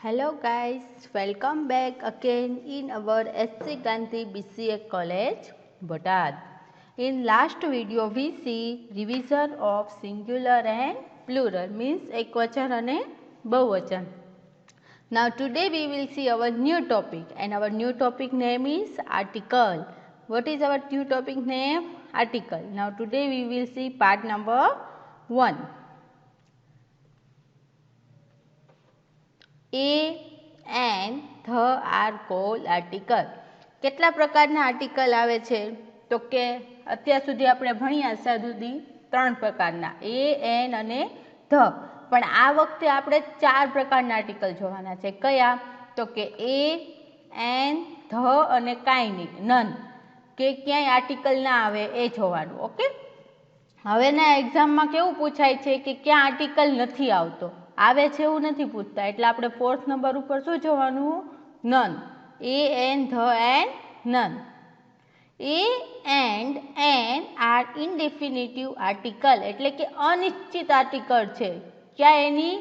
Hello guys, welcome back again in our SC Gandhi BCA College, Botad. In last video we see revision of singular and plural means ekvachan and bahuvachan. Now today we will see our new topic and our new topic name is article. What is our new topic name? Article. Now today we will see part number 1. A and the are called article. કેટલા પ્રકારના article આવે છે તો કે અત્યાર સુધી આપણે ભણ્યા સુધી 3 પ્રકારના એ એન અને ધ, પણ આ વખતે આપણે 4 પ્રકારના આર્ટિકલ જોવાના છે. કયા તો કે એ એન ધ અને કાંઈ નહીં, નન, કે ક્યાંય આર્ટિકલ ના આવે એ જોવાનું. ઓકે, હવેના એક્ઝામમાં કેવું પૂછાય છે કે ક્યાં આર્ટિકલ નથી આવતો, આવે છે એવું નથી પૂછતા, એટલે આપણે 4th નંબર ઉપર શું જોવાનું? None. A an the and none. A and an are indefinitive article, એટલે કે અનિશ્ચિત આર્ટિકલ છે. ક્યાં એની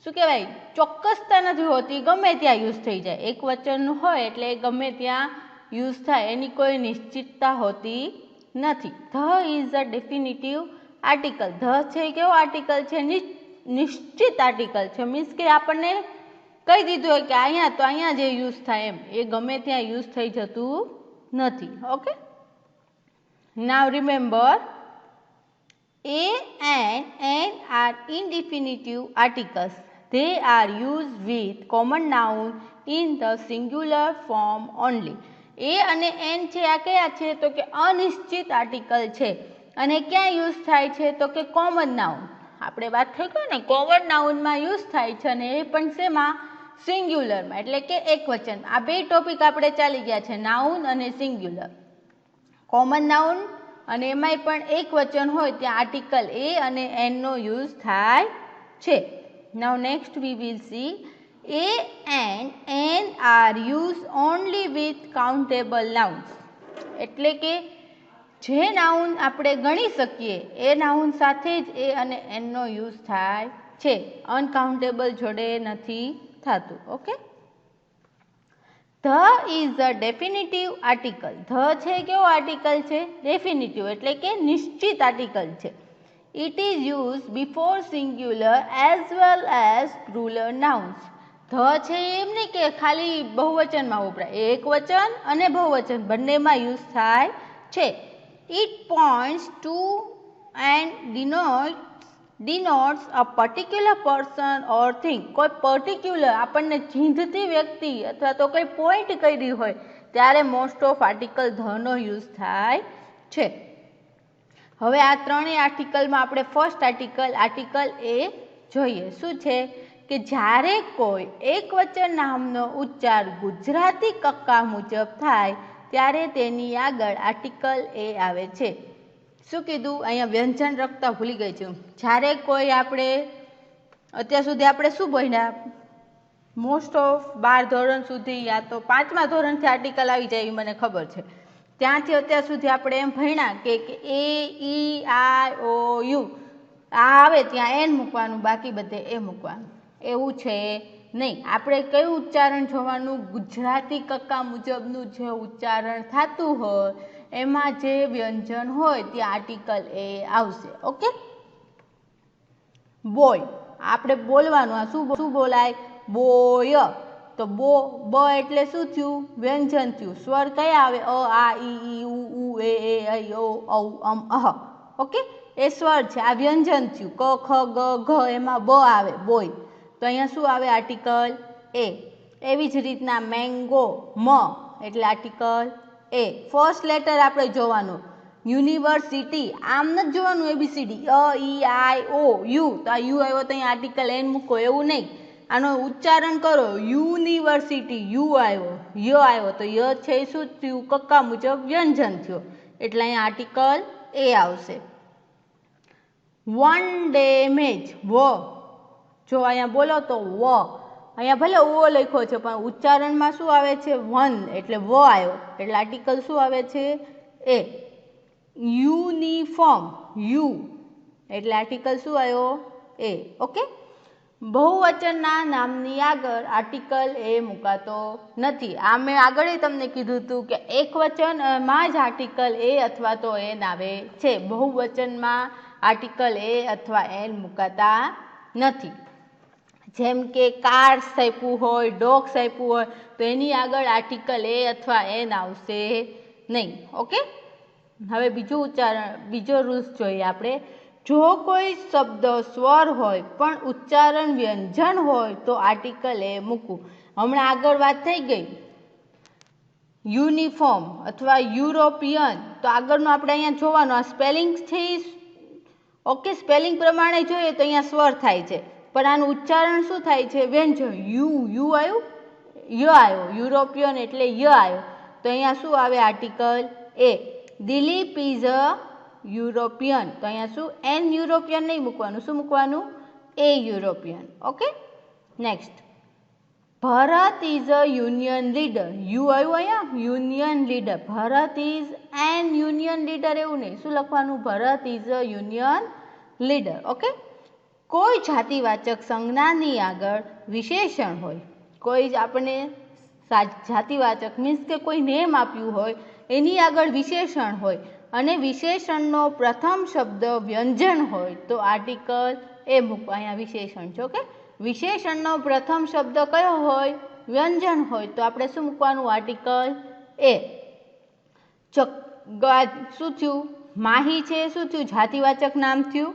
શું કહેવાય ચોક્કસતા નથી હોતી, ગમે ત્યાં યુઝ થઈ જાય. એક વચનનું હોય એટલે ગમે ત્યાં યુઝ થાય, એની કોઈ નિશ્ચિતતા હોતી નથી. The is a definitive article. The છે કેવો આર્ટિકલ છે? નિશ્ચિત આર્ટિકલ છે. મીન્સ કે આપણને કહી દીધું હોય કે અહીંયા તો અહીંયા જે યુઝ થાય એમ, એ ગમે ત્યાં યુઝ થઈ જતું નથી. Okay, now remember, a and an are indefinitive articles. They are used with common noun in the singular form only. એ અને એન છે આ કયા છે તો કે અનિશ્ચિત આર્ટિકલ છે. અને ક્યાં યુઝ થાય છે તો કે કોમન નાઉન. આપણે વાત થઈ ગઈ ને, કોમન નાઉનમાં યુઝ થાય છે, અને એ પણ શેમાં? સિંગ્યુલરમાં, એટલે કે એક વચન. આ બે ટોપિક આપણે ચાલી ગયા છે, નાઉન અને સિંગ્યુલર. કોમન નાઉન અને એમાંય પણ એક વચન હોય ત્યાં આર્ટિકલ એ અને એનનો યુઝ થાય છે. Now next we will see a and n are used only with countable nouns. એટલે કે જે નાઉન આપણે ગણી શકીએ એ નાઉન સાથે જ એ અને એનનો યુઝ થાય છે, અનકાઉન્ટેબલ જોડે નથી થતું. Okay, the is a definitive article. The છે કેવો આર્ટિકલ છે? ડેફિનેટિવ, એટલે કે નિશ્ચિત આર્ટિકલ છે. It is used before singular as well as plural nouns. The છે એમ નહીં કે ખાલી બહુવચનમાં વપરાય, એક વચન અને બહુવચન બંનેમાં યુઝ થાય છે. It points to and denotes a particular person or thing. કોઈ પર્ટિક્યુલર આપણને ચીંધતી વ્યક્તિ અથવા તો કોઈ પોઈન્ટ કરી હોય ત્યારે મોસ્ટ ઓફ આર્ટિકલ ધનો યુઝ થાય છે. હવે આ ત્રણેય આર્ટિકલમાં આપણે ફર્સ્ટ આર્ટિકલ એ જોઈએ. શું છે કે જ્યારે કોઈ એક વચન નામનો ઉચ્ચાર ગુજરાતી કક્કા મુજબ થાય ત્યારે તેની આગળ આર્ટિકલ એ આવે છે. શું કીધું? અહીંયા વ્યંજન રખતા ભૂલી ગઈ છું. જ્યારે કોઈ આપણે અત્યાર સુધી આપણે શું ભણ્યા? મોસ્ટ ઓફ 12 ધોરણ સુધી યા તો 5મા ધોરણથી આર્ટિકલ આવી જાય એવી મને ખબર છે. ત્યાંથી અત્યાર સુધી આપણે એમ ભણ્યા કે એ ઈ આઈ ઓ યુ આ આવે ત્યાં એન મૂકવાનું, બાકી બધે એ મૂકવાનું. એવું છે નહીં. આપણે કયું ઉચ્ચારણ જોવાનું? ગુજરાતી કક્કા મુજબનું જે ઉચ્ચારણ થતું હોય એમાં જે વ્યંજન હોય ત્યાં આર્ટિકલ એ આવશે. ઓકે, બોય આપણે બોલવાનું. આ શું બોલાય? બોય. તો બ એટલે શું થયું? વ્યંજન થયું. સ્વર કયા આવે? અ આ ઈ ઉ ઉ એ ઐ ઓ ઔ અમ અહ. ઓકે, એ સ્વર છે, આ વ્યંજન થયું. ક ખ ગ ઘ એમાં બ આવે, બોય. તો અહીંયા શું આવે? આર્ટિકલ એ. એવી જ રીતના મેંગો, મ એટલે આર્ટિકલ એ. ફર્સ્ટ લેટર આપણે જોવાનું. યુનિવર્સિટી આમ નથી જોવાનું ABCD, a E I O you. તો આ યુ આવ્યો તો અહીંયા આર્ટિકલ એન મૂકો, એવું નહીં. આનો ઉચ્ચારણ કરો, યુનિવર્સિટી, યુ આવ્યો, ય આવ્યો, તો ય છે શું થયું? કક્કા મુજબ વ્યંજન થયો, એટલે અહીંયા આર્ટિકલ એ આવશે. વન ડે મેચ, વ. જો અહીંયા બોલો તો વ. અહીંયા ભલે ઓ લખ્યો છે પણ ઉચ્ચારણમાં શું આવે છે? વન, એટલે વ આવ્યો, એટલે આર્ટિકલ શું આવે છે? એ. યુનિફોર્મ, યુ, એટલે આર્ટિકલ શું આવ્યો? એ. ઓકે, બહુવચનના નામની આગળ આર્ટિકલ એ મુકાતો નથી. આ મેં આગળ તમને કીધું હતું કે એકવચનમાં જ આર્ટિકલ એ અથવા તો એન આવે છે. બહુવચનમાં આર્ટિકલ એ અથવા એન મુકાતા નથી. જેમ કે કાર્સ આપ્યું હોય, ડોગ્સ આપ્યું હોય તો એની આગળ આર્ટિકલ એ અથવા એન આવશે નહીં. ઓકે, હવે બીજું ઉચ્ચારણ, બીજો રૂલ્સ જોઈએ આપણે. જો કોઈ શબ્દ સ્વર હોય પણ ઉચ્ચારણ વ્યંજન હોય તો આર્ટિકલ એ મૂકવું. હમણાં આગળ વાત થઈ ગઈ યુનિફોર્મ અથવા યુરોપિયન, તો આગળનું આપણે અહીંયા જોવાનું આ સ્પેલિંગથી. ઓકે, સ્પેલિંગ પ્રમાણે જોઈએ તો અહીંયા સ્વર થાય છે, પણ આનું ઉચ્ચારણ શું થાય છે? વ્યંજન. યુ આવ્યું, ય આવ્યો. યુરોપિયન એટલે ય આવ્યો, તો અહીંયા શું આવે? Article a. Dilip is a European, તો અહીંયા શું? એન યુરોપિયન નહીં મૂકવાનું, શું મૂકવાનું? A European. Okay, next. Bharat is a union leader. U આવ્યું અહીંયા, union leader. Bharat is an union leader એવું નહીં, શું લખવાનું? Bharat is a union leader. Okay, કોઈ જાતિવાચક સંજ્ઞાની આગળ વિશેષણ હોય, કોઈ જ આપણને જાતિવાચક મીન્સ કે કોઈ નેમ આપ્યું હોય એની આગળ વિશેષણ હોય અને વિશેષણનો પ્રથમ શબ્દ વ્યંજન હોય તો આર્ટિકલ એ મૂકવા. અહીંયા વિશેષણ છે. ઓકે, વિશેષણનો પ્રથમ શબ્દ કયો હોય? વ્યંજન હોય, તો આપણે શું મૂકવાનું? આર્ટિકલ એ. શું થયું? માહી છે, શું થયું? જાતિવાચક નામ થયું,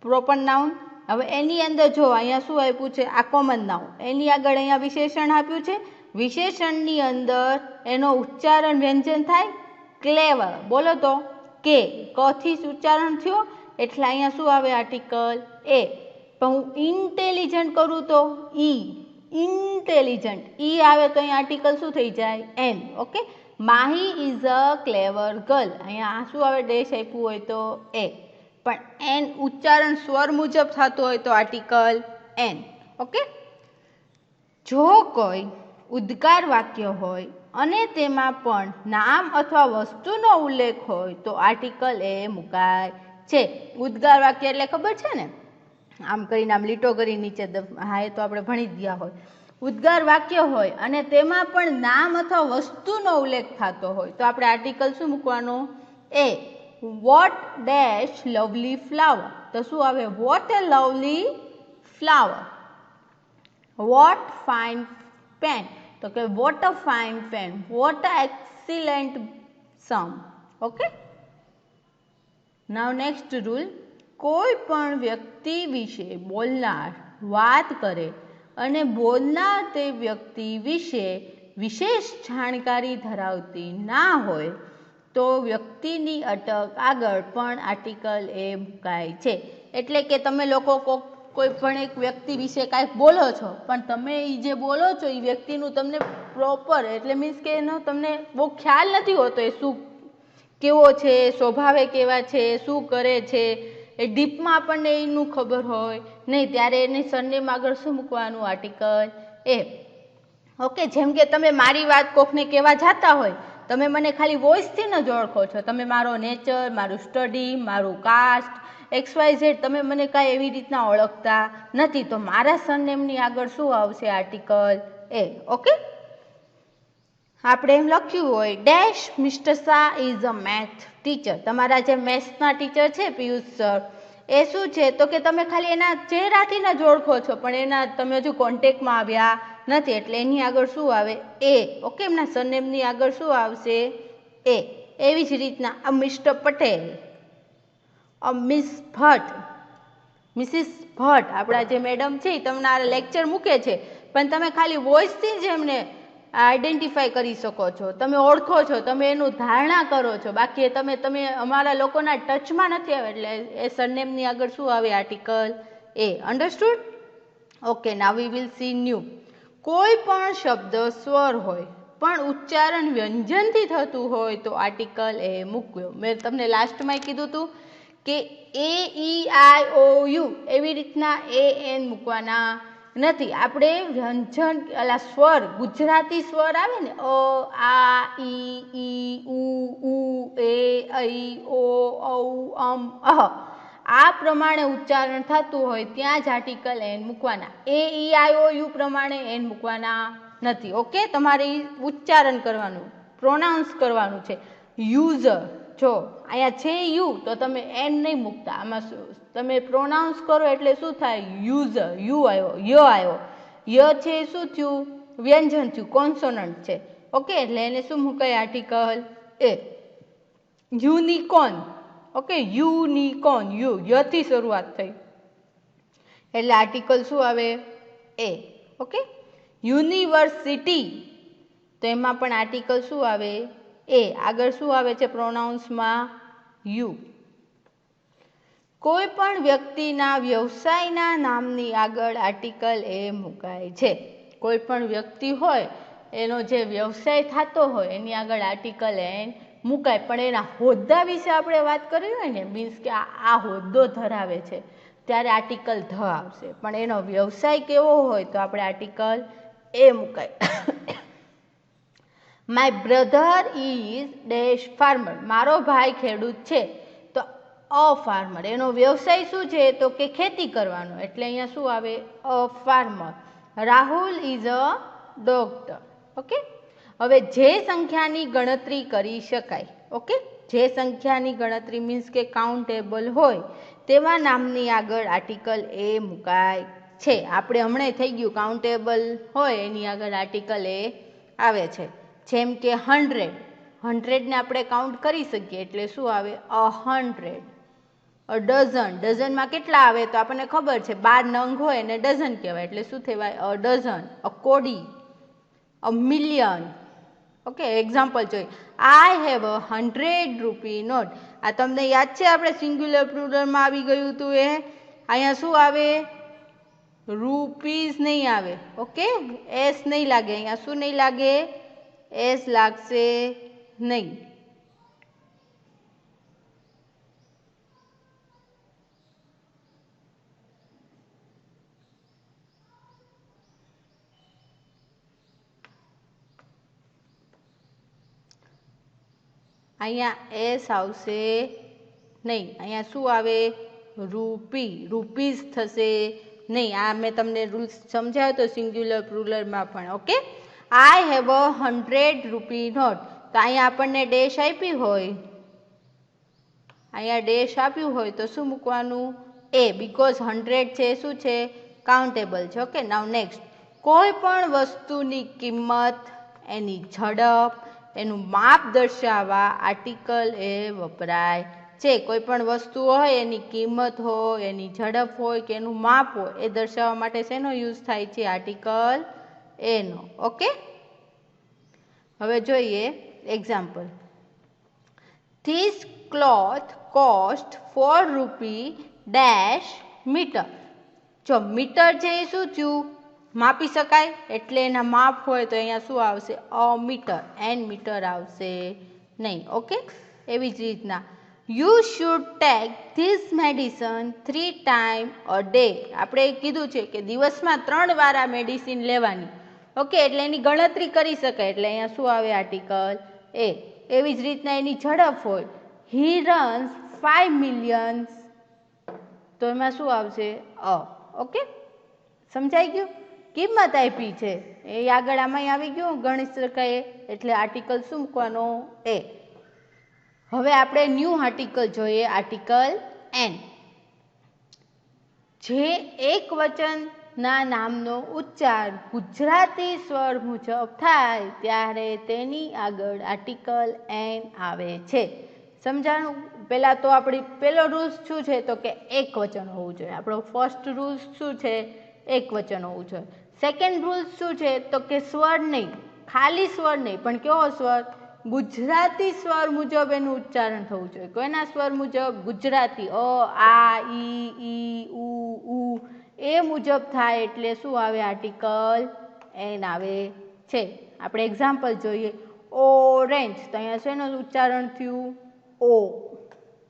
પ્રોપર નાઉન. હવે એની અંદર જો અહીંયા શું આપ્યું છે? આ કોમન નાઉન. એની આગળ અહીંયા વિશેષણ આપ્યું છે. વિશેષણની અંદર એનો ઉચ્ચારણ વ્યંજન થાય, ક્લેવર. બોલો તો કે કથી ઉચ્ચારણ થયો એટલે અહીંયા શું આવે? આર્ટિકલ એ. પણ હું ઇન્ટેલિજન્ટ કરું તો ઈ, ઇન્ટેલિજન્ટ ઈ આવે તો અહીંયા આર્ટિકલ શું થઈ જાય? An. Okay, Mahi is a clever girl, અહીંયા શું આવે? ડેશ આપ્યું હોય તો એ. પણ એન ઉચ્ચારણ સ્વર મુજબ થતું હોય તો આર્ટિકલ એન. ઓકે, જો કોઈ ઉદ્ગાર વાક્ય હોય અને તેમાં પણ નામ અથવા વસ્તુનો ઉલ્લેખ હોય તો આર્ટિકલ એ મુકાય છે. ઉદ્ગાર વાક્ય એટલે ખબર છે ને? આમ કરીને આમ લીટો કરી નીચે, હા એ તો આપણે ભણી જ ગયા હોય. ઉદ્ગાર વાક્ય હોય અને તેમાં પણ નામ અથવા વસ્તુનો ઉલ્લેખ થતો હોય તો આપણે આર્ટિકલ શું મૂકવાનું? A. What dash lovely flower, તો શું આવે? What a lovely flower. What fine pen, તો કે what a fine pen. What a excellent sum. Okay, now next rule. કોઈ પણ વ્યક્તિ વિશે બોલનાર વાત કરે અને બોલનાર તે વ્યક્તિ વિશે વિશેષ જાણકારી ધરાવતી ના હોય તો વ્યક્તિની અટક આગળ પણ આર્ટિકલ એ મુકાય છે. એટલે કે તમે લોકો કોઈ પણ એક વ્યક્તિ વિશે કાંઈક બોલો છો, પણ તમે એ જે બોલો છો એ વ્યક્તિનું તમને પ્રોપર એટલે મીન્સ કે એનો તમને બહુ ખ્યાલ નથી હોતો એ શું, કેવો છે, સ્વભાવે કેવા છે, શું કરે છે, એ ડીપમાં આપણને એનું ખબર હોય નહીં, ત્યારે એની સરનેમ આગળ શું મૂકવાનું? આર્ટિકલ એ. ઓકે, જેમ કે તમે મારી વાત કોકને કહેવા જતા હોય, તમે મને ખાલી વોઇસથી ન જ ઓળખો છો, તમે મારો નેચર, મારું સ્ટડી, મારું કાસ્ટ, XYZ તમે મને કાંઈ એવી રીતના ઓળખતા નથી, તો મારા સરનેમની આગળ શું આવશે? આર્ટિકલ એ. ઓકે, આપણે એમ લખ્યું હોય dash mister Shah is a math teacher. તમારા જે મેથ્સના ટીચર છે પિયુષ સર, એ શું છે? તો કે તમે ખાલી એના ચહેરાથી ન જ ઓળખો છો, પણ એના તમે હજુ કોન્ટેક્ટમાં આવ્યા નથી, એટલે એની આગળ શું આવે? એ. ઓકે, એમના સરનેમની આગળ શું આવશે? એ. એવી જ રીતના આ mister Patel, miss Bhatt, missus Bhatt, આપણા જે મેડમ છે એ તમને આ લેક્ચર મૂકે છે, પણ તમે ખાલી વોઇસથી જ એમને આઈડેન્ટિફાઈ કરી શકો છો, તમે ઓળખો છો, તમે એનું ધારણા કરો છો, બાકી તમે અમારા લોકોના ટચમાં નથી આવે, એટલે એ સરનેમની આગળ શું આવે? Article A. Understood? Okay, now we will see new. કોઈ પણ શબ્દ સ્વર હોય પણ ઉચ્ચારણ વ્યંજનથી થતું હોય તો આર્ટિકલ એ મૂકવો. મેં તમને લાસ્ટમાં કીધું હતું કે એ, ઈ, આઈ, ઓ, યુ એવી રીતના એ, એન મૂકવાના નથી. આપણે વ્યંજન અલા સ્વર, ગુજરાતી સ્વર આવે ને, અ, આ, ઈ, ઉ, એ, ઐ, ઓ, ઔ, અમ, અહ, આ પ્રમાણે ઉચ્ચારણ થતું હોય ત્યાં જ આર્ટિકલ એન મૂકવાના. એ ઈ આઈ ઓ યુ પ્રમાણે એન મૂકવાના નથી. ઓકે, તમારે ઉચ્ચારણ કરવાનું, પ્રોનાઉન્સ કરવાનું છે. યુઝર, જો અહીંયા છે યુ તો તમે એન નહીં મૂકતા. આમાં તમે પ્રોનાઉન્સ કરો એટલે શું થાય? યુઝર, યુ આવ્યો, ય આવ્યો. ય છે શું થયું? વ્યંજન થયું, કોન્સોનન્ટ છે. ઓકે, એટલે એને શું મુકાય? Article a. Unicorn, okay, unicorn, U યથી શરૂઆત થઈ એટલે આર્ટિકલ શું આવે? એ. ઓકે, યુનિવર્સિટી તો એમાં પણ આર્ટિકલ શું આવે? એ. આગળ શું આવે છે પ્રોનાઉન્સમાં? યુ. કોઈ પણ વ્યક્તિના વ્યવસાયના નામની આગળ આર્ટિકલ એ મુકાય છે. કોઈ પણ વ્યક્તિ હોય એનો જે વ્યવસાય થતો હોય એની આગળ આર્ટિકલ એન મુકાય. પણ એના હોદ્દા વિશે આપણે વાત કરી હોય ને, મીન્સ કે આ હોદ્દો ધરાવે છે ત્યારે આર્ટિકલ ધ આવશે. પણ એનો વ્યવસાય કેવો હોય તો આપણે આર્ટિકલ એ મુકાય. My brother is dash farmer. મારો ભાઈ ખેડૂત છે તો અ ફાર્મર. એનો વ્યવસાય શું છે? તો કે ખેતી કરવાનો, એટલે અહીંયા શું આવે? A farmer. Rahul is a doctor. Okay, હવે જે સંખ્યાની ગણતરી કરી શકાય, ઓકે, જે સંખ્યાની ગણતરી મીન્સ કે કાઉન્ટેબલ હોય તેવા નામની આગળ આર્ટિકલ એ મુકાય છે. આપણે હમણાં થઈ ગયું, કાઉન્ટેબલ હોય એની આગળ આર્ટિકલ એ આવે છે. જેમ કે 100, 100ને આપણે કાઉન્ટ કરી શકીએ એટલે શું આવે? 100. અ ડઝન, ડઝનમાં કેટલા આવે તો આપણને ખબર છે 12 નંગ હોય એને ડઝન કહેવાય, એટલે શું કહેવાય? અ ડઝન. અ કોડી, અ મિલિયન. ઓકે, એક્ઝામ્પલ જોઈએ. આઈ હેવ અ 100 રૂપી નોટ. આ તમને યાદ છે આપણે સિંગ્યુલર પ્લુરલમાં આવી ગયું હતું એ. અહીંયા શું આવે? રૂપીઝ નહીં આવે. ઓકે, એસ નહીં લાગે. અહીંયા શું નહીં લાગે? એસ લાગશે નહીં. અહીંયા એસ આવશે નહીં. અહીંયા શું આવે? રૂપી, રૂપીઝ થશે નહીં. આ મેં તમને રૂલ્સ સમજાવ્યો તો સિંગ્યુલર પ્લુરલમાં પણ. ઓકે, આઈ હેવ અ 100 રૂપી નોટ. તો અહીંયા આપણને ડેશ આપી હોય, અહીંયા ડેશ આપ્યું હોય તો શું મૂકવાનું? એ. બીકોઝ 100 છે શું છે? કાઉન્ટેબલ છે. Okay, now next. કોઈ પણ વસ્તુની કિંમત, એની ઝડપ, એનું માપ દર્શાવવા આર્ટિકલ એ વપરાય છે. કોઈ પણ વસ્તુ હોય એની કિંમત હોય, એની ઝડપ હોય કે એનું માપ હોય એ દર્શાવવા માટે શેનો યુઝ થાય છે? આર્ટિકલ એનો. ઓકે, હવે જોઈએ એક્ઝામ્પલ. ધીસ ક્લોથ કોસ્ટ 4 રૂપી ડેશ મીટર. જો મીટર છે એ શું થયું? માપી શકાય એટલે એના માપ હોય તો અહીંયા શું આવશે? અ મીટર. એન મીટર આવશે નહીં. ઓકે, એવી જ રીતના you should take this medicine 3 time a day. આપણે કીધું છે કે દિવસમાં 3 વાર આ મેડિસિન લેવાની. ઓકે, એટલે એની ગણતરી કરી શકાય એટલે અહીંયા શું આવે? આર્ટિકલ એ. એવી જ રીતના એની ઝડપ હોય. હી રન્સ 5 મિલિયન તો એમાં શું આવશે? અ. ઓકે, સમજાઈ ગયું? કિંમત આપી છે એ આગળ આમાં આવી ગયું, ગણી શકાય એટલે આર્ટિકલ શું મૂકવાનો? એ. હવે આપણે ન્યૂ આર્ટિકલ જોઈએ, આર્ટિકલ એન. જે એક વચનના નામનો ઉચ્ચાર ગુજરાતી સ્વર મુજબ થાય ત્યારે તેની આગળ આર્ટિકલ એન આવે છે. સમજાણું? પહેલાં તો આપણી પહેલો રૂલ્સ શું છે તો કે એક વચન હોવું જોઈએ. આપણો ફર્સ્ટ રૂલ્સ શું છે? એક વચન હોવું જોઈએ. સેકન્ડ રૂલ્સ શું છે તો કે સ્વર નહીં, ખાલી સ્વર નહીં પણ કેવો સ્વર? ગુજરાતી સ્વર મુજબ એનું ઉચ્ચારણ થવું જોઈએ. કોઈના સ્વર મુજબ? ગુજરાતી. અ, આ, ઈ, ઉ, એ મુજબ થાય એટલે શું આવે? આર્ટિકલ એન આવે છે. આપણે એક્ઝામ્પલ જોઈએ. ઓરેન્જ, તો અહીંયા શેનું ઉચ્ચારણ થયું? ઓ.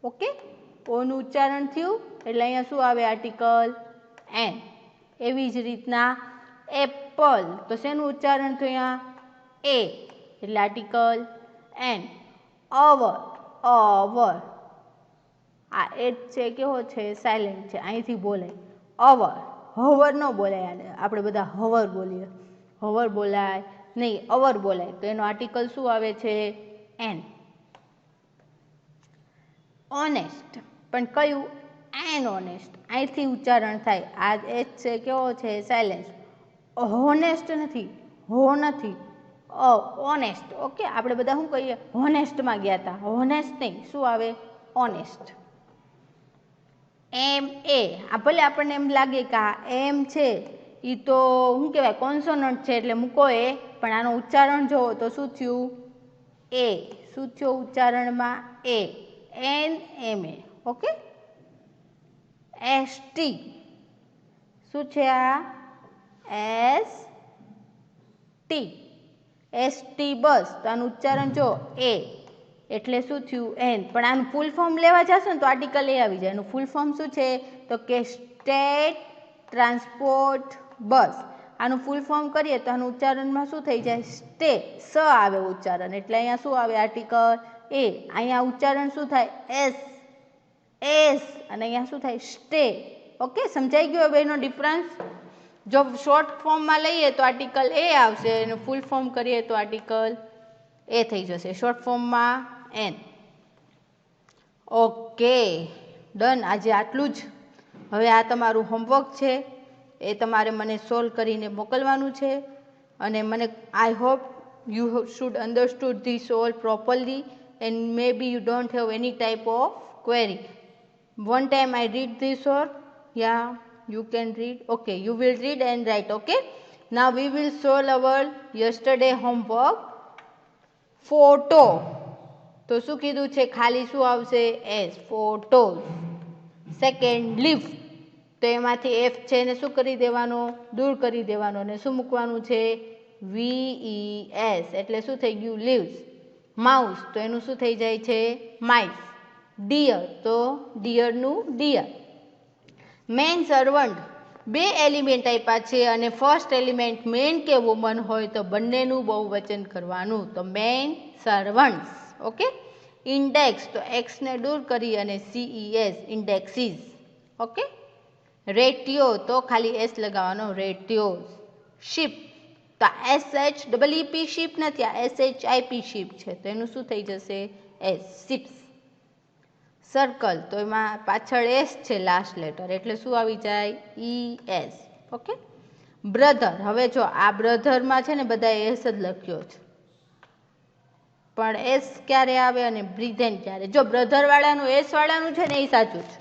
ઓકે, ઓનું ઉચ્ચારણ થયું એટલે અહીંયા શું આવે? Article an. એવી જ રીતના એપલ, તો શેનું ઉચ્ચારણ થયું? અહીંયા એ એટલે આર્ટિકલ એન. અવર, અવર. આ એચ છે કેવો છે? સાયલેન્ટ છે, અહીંથી બોલાય. અવર, હવર ન બોલાય, આને આપણે બધા હવર બોલીએ, હવર બોલાય નહીં, અવર બોલાય. તો એનો આર્ટિકલ શું આવે છે? એન. ઓનેસ્ટ, પણ કયું? એન ઓનેસ્ટ, અહીંથી ઉચ્ચારણ થાય. આ એચ છે કેવો છે? સાયલેન્સ. હોનેસ્ટ નથી, હો નથી, ઓનેસ્ટ. ઓકે, આપણે બધા શું કહીએ? હોનેસ્ટમાં ગયા હતા, હોનેસ્ટ નહીં, શું આવે? ઓનેસ્ટ. એમ એ, આ ભલે આપણને એમ લાગે કે આ એમ છે એ તો શું કહેવાય? કોન્સોનન્ટ છે એટલે મૂકો એ, પણ આનો ઉચ્ચારણ જોવો તો શું થયું? એ. શું થયું ઉચ્ચારણમાં? એ. એન એમ એ. ઓકે. એસ ટી, શું છે આ? એસ ટી, એસ ટી બસ. તો આનું ઉચ્ચારણ જો એ, એટલે શું થયું? એન. પણ આનું ફૂલ ફોર્મ લેવા જશો ને તો આર્ટિકલ એ આવી જાય. એનું ફૂલ ફોર્મ શું છે? તો કે સ્ટેટ ટ્રાન્સપોર્ટ બસ. આનું ફૂલ ફોર્મ કરીએ તો આનું ઉચ્ચારણમાં શું થઈ જાય? સ્ટે. સ આવે ઉચ્ચારણ, એટલે અહીંયા શું આવે? આર્ટિકલ એ. અહીંયા ઉચ્ચારણ શું થાય? S, S. અને અહીંયા શું થાય? સ્ટે. ઓકે, સમજાઈ ગયો હવે એનો ડિફરન્સ? જો શોર્ટ ફોર્મમાં લઈએ તો આર્ટિકલ એ આવશે, એનું ફૂલ ફોર્મ કરીએ તો આર્ટિકલ એ થઈ જશે. શોર્ટ ફોર્મમાં એન. Okay, done. આજે આટલું જ. હવે આ તમારું હોમવર્ક છે, એ તમારે મને સોલ્વ કરીને મોકલવાનું છે. અને મને I hope you should understood this all properly and maybe you don't have any type of query. One time I read this or yeah, you can read. Okay, you will read and write. Okay, now we will solve our yesterday homework. Photo. તો શું કીધું છે? ખાલી શું આવશે? S. Photos. Second, lift. તો એમાંથી F છે એને શું કરી દેવાનો? દૂર કરી દેવાનો. અને શું મૂકવાનું છે? VES. એટલે શું થઈ ગયું? લીવ્સ. માઉસ, તો એનું શું થઈ જાય છે? માઇસ. ડિયર, તો ડિયરનું ડિયર. મેન સર્વન્ટ, બે એલિમેન્ટ આપ્યા છે અને ફર્સ્ટ એલિમેન્ટ મેન કે વુમન હોય તો બંનેનું બહુવચન કરવાનું. તો મેન સર્વન્ટ્સ. ઓકે. ઇન્ડેક્સ, તો એક્સને દૂર કરી અને CES, ઇન્ડેક્સીસ. ઓકે. રેટિયો, તો ખાલી એસ લગાવવાનો, રેટિયોઝ. શિપ, તો SHEEP શિપ નથી, આ SHIP શિપ છે, તો એનું શું થઈ જશે? S, ships. સર્કલ, તો એમાં પાછળ એસ છે લાસ્ટ લેટર, એટલે શું આવી જાય? ES. ઓકે. બ્રધર, હવે જો આ બ્રધરમાં છે ને બધા એસ જ લખ્યો છે, પણ એસ ક્યારે આવે અને બ્રિધેન ક્યારે? જો બ્રધર વાળાનું એસ વાળાનું છે ને એ સાચું છે,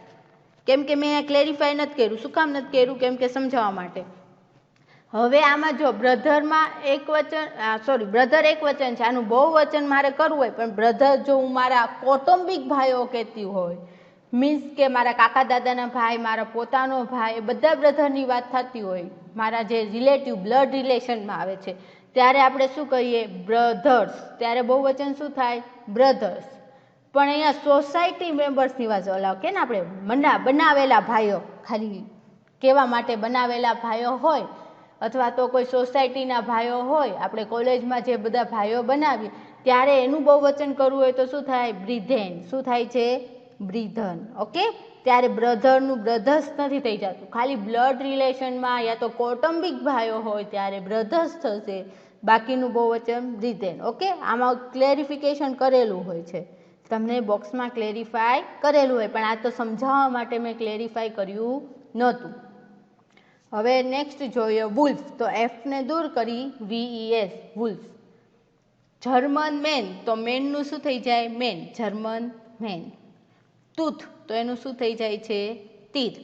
કેમ કે મેં ક્લેરિફાય નથી કર્યું. શું કામ નથી કર્યું? કેમ કે સમજાવવા માટે. હવે આમાં જો બ્રધરમાં એક વચન, બ્રધર એક વચન છે, આનું બહુવચન મારે કરવું હોય, પણ બ્રધર જો હું મારા કૌટુંબિક ભાઈઓ કહેતી હોય, મીન્સ કે મારા કાકા દાદાના ભાઈ, મારા પોતાનો ભાઈ, એ બધા બ્રધરની વાત થતી હોય, મારા જે રિલેટિવ બ્લડ રિલેશનમાં આવે છે, ત્યારે આપણે શું કહીએ? બ્રધર્સ. ત્યારે બહુવચન શું થાય? બ્રધર્સ. પણ અહીંયા સોસાયટી મેમ્બર્સની વાત અલાવ કે ને, આપણે બનાવેલા ભાઈઓ, ખાલી કહેવા માટે બનાવેલા ભાઈઓ હોય, અથવા તો કોઈ સોસાયટીના ભાઈઓ હોય, આપણે કોલેજમાં જે બધા ભાઈઓ બનાવીએ ત્યારે એનું બહુવચન કરવું હોય તો શું થાય? બ્રિધેન. શું થાય છે? બ્રિધન. ઓકે. ત્યારે બ્રધરનું બ્રધર્સ નથી થઈ જતું, ખાલી બ્લડ રિલેશનમાં યા તો કૌટુંબિક ભાઈઓ હોય ત્યારે બ્રધર્સ થશે, બાકીનું બહુવચન બ્રિધેન. ઓકે. આમાં ક્લેરિફિકેશન કરેલું હોય છે, તમને બોક્સમાં ક્લેરિફાય કરેલું હોય, પણ આ તો સમજાવવા માટે મેં ક્લેરિફાય કર્યું નહોતું. હવે નેક્સ્ટ જોઈએ વુલ્ફ, તો એફને દૂર કરી VES, વુલ્ફ. જર્મન મેન, તો મેનનું શું થઈ જાય? મેન. German main. ટૂથ, તો એનું શું થઈ જાય છે? ટીથ.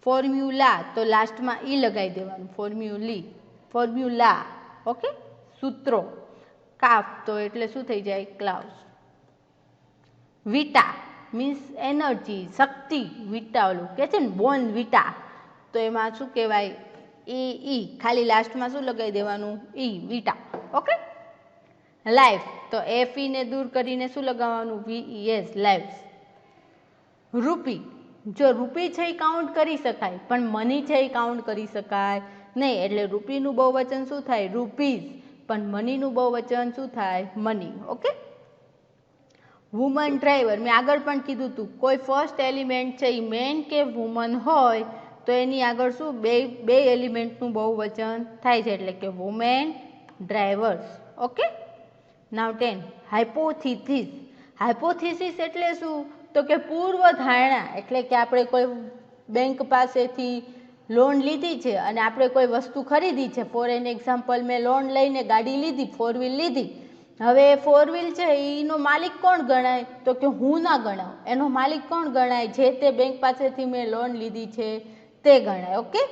ફોર્મ્યુલા, તો લાસ્ટમાં ઈ લગાવી દેવાનું, ફોર્મ્યુલા. ઓકે. સૂત્રો. કાફ, તો એટલે શું થઈ જાય? ક્લાઉસ. વિટા મીન્સ એનર્જી, શક્તિ. વિટા ઓલું કે છે ને બોન વિટા, તો એમાં શું કહેવાય? ઈ. ખાલી લાસ્ટમાં શું લગાવી દેવાનું? ઈ, વિટા. ઓકે. લાઈફ, તો FE ને દૂર કરીને શું લગાવવાનું? VES, life. રૂપી, જો રૂપી છે એ કાઉન્ટ કરી શકાય, પણ મની છે એ કાઉન્ટ કરી શકાય નહીં, એટલે રૂપીનું બહુવચન શું થાય? રૂપીઝ. પણ મનીનું બહુવચન શું થાય? મની. ઓકે. વુમન ડ્રાઈવર મેં આગળ પણ કીધું હતું, કોઈ ફર્સ્ટ એલિમેન્ટ છે એ મેન કે વુમન હોય તો એની આગળ શું બે એલિમેન્ટનું બહુવચન થાય છે, એટલે કે વુમેન ડ્રાઈવર્સ. ઓકે. નાવ 10 હાઇપોથીસિસ. હાઇપોથીસિસ એટલે શું? તો કે પૂર્વ ધારણા, એટલે કે આપણે કોઈ બેંક પાસેથી લોન લીધી છે અને આપણે કોઈ વસ્તુ ખરીદી છે. ફોર એન એક્ઝામ્પલ, મેં લોન લઈને ગાડી લીધી, 4 વ્હીલ લીધી. હવે 4 વ્હીલ છે એનો માલિક કોણ ગણાય? તો કે હું ના ગણાવ. એનો માલિક કોણ ગણાય? જે તે બેંક પાસેથી મેં લોન લીધી છે તે ગણાય. ઓકે.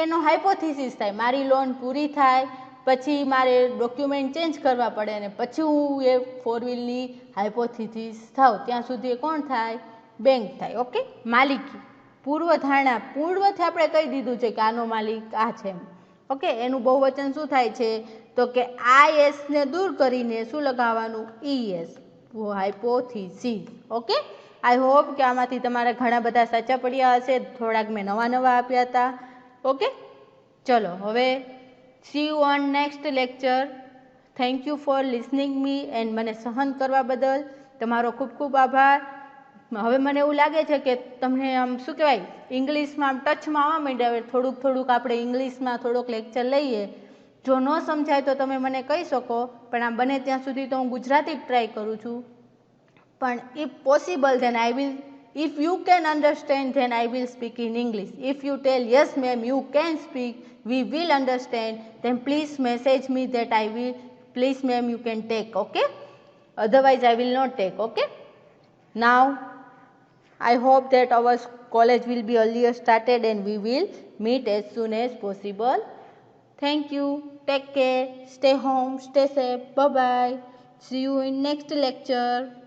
એનો હાઇપોથીસિસ થાય. મારી લોન પૂરી થાય પછી મારે ડોક્યુમેન્ટ ચેન્જ કરવા પડે અને પછી હું એ 4 વ્હીલની હાઇપોથીસિસ થાવ, ત્યાં સુધી એ કોણ થાય? બેંક થાય. ઓકે. માલિકી, પૂર્વ ધારણા, પૂર્વથી આપણે કહી દીધું છે કે આનો માલિક આ છે. ઓકે. એનું બહુવચન શું થાય છે? તો કે IS ને દૂર કરીને શું લગાવવાનું? ES. હાઇપોથીસિસ. ઓકે. આઈ હોપ કે આમાંથી તમારા ઘણા બધા સાચા પડ્યા હશે, થોડાક મેં નવા આપ્યા હતા. ઓકે. ચલો હવે C you on next lecture. Thank you for listening me and મને સહન કરવા બદલ તમારો ખૂબ ખૂબ આભાર. હવે મને એવું લાગે છે કે તમને આમ શું કહેવાય, ઇંગ્લિશમાં આમ ટચમાં આવવા માંડ્યા. હવે થોડુંક આપણે ઇંગ્લિશમાં થોડોક લેક્ચર લઈએ. જો ન સમજાય તો તમે મને કહી શકો, પણ આમ બને ત્યાં સુધી તો હું ગુજરાતી જ ટ્રાય કરું છું. પણ if possible than I will, if you can understand then I will speak in English. If you tell yes ma'am you can speak, we will understand, then please message me that I will, please ma'am you can take. Okay. Otherwise I will not take. Okay. Now I hope that our college will be earlier started and we will meet as soon as possible. Thank you. Take care. Stay home. Stay safe. Bye bye. See you in next lecture.